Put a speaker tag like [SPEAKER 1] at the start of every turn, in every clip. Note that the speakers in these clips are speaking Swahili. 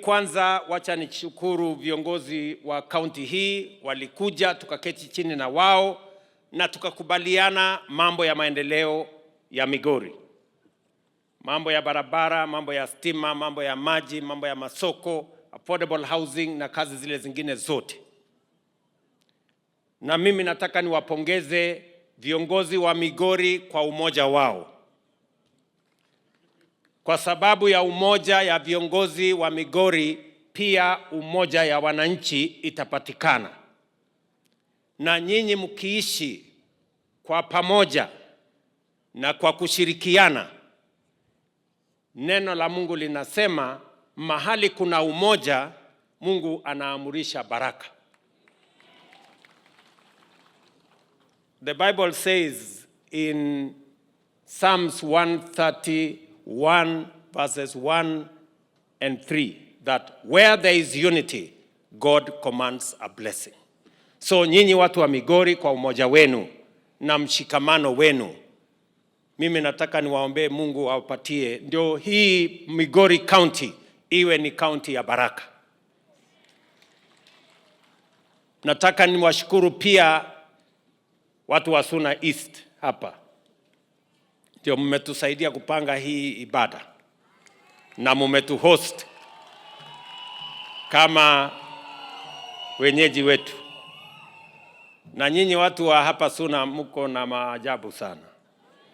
[SPEAKER 1] Kwanza wacha nishukuru viongozi wa kaunti hii, walikuja tukaketi chini na wao na tukakubaliana mambo ya maendeleo ya Migori. Mambo ya barabara, mambo ya stima, mambo ya maji, mambo ya masoko, affordable housing na kazi zile zingine zote. Na mimi nataka niwapongeze viongozi wa Migori kwa umoja wao. Kwa sababu ya umoja ya viongozi wa Migori, pia umoja ya wananchi itapatikana. Na nyinyi mkiishi kwa pamoja na kwa kushirikiana, neno la Mungu linasema mahali kuna umoja, Mungu anaamurisha baraka. The Bible says in Psalms 131 verses 1 and 3 that where there is unity, God commands a blessing. So nyinyi watu wa Migori, kwa umoja wenu na mshikamano wenu, mimi nataka niwaombee Mungu awapatie ndio hii Migori County iwe ni county ya baraka. Nataka niwashukuru pia watu wa Suna East hapa. Ndio mmetusaidia kupanga hii ibada na mmetuhost kama wenyeji wetu. Na nyinyi watu wa hapa Suna mko na maajabu sana.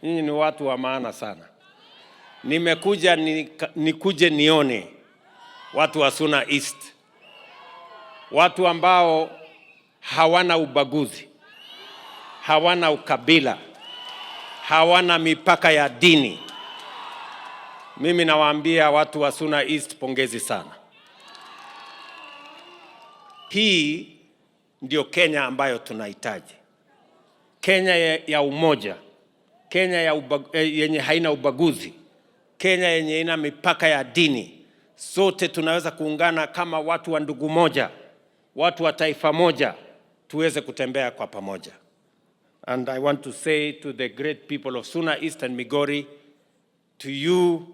[SPEAKER 1] Nyinyi ni watu wa maana sana. Nimekuja nikuje nione watu wa Suna East. Watu ambao hawana ubaguzi, hawana ukabila, hawana mipaka ya dini. Mimi nawaambia watu wa Suna East, pongezi sana. Hii ndio Kenya ambayo tunahitaji. Kenya ya umoja, Kenya yenye haina ubaguzi, Kenya yenye ina mipaka ya dini. Sote tunaweza kuungana kama watu wa ndugu moja, watu wa taifa moja, tuweze kutembea kwa pamoja. And I want to say to the great people of Suna East and Migori, to you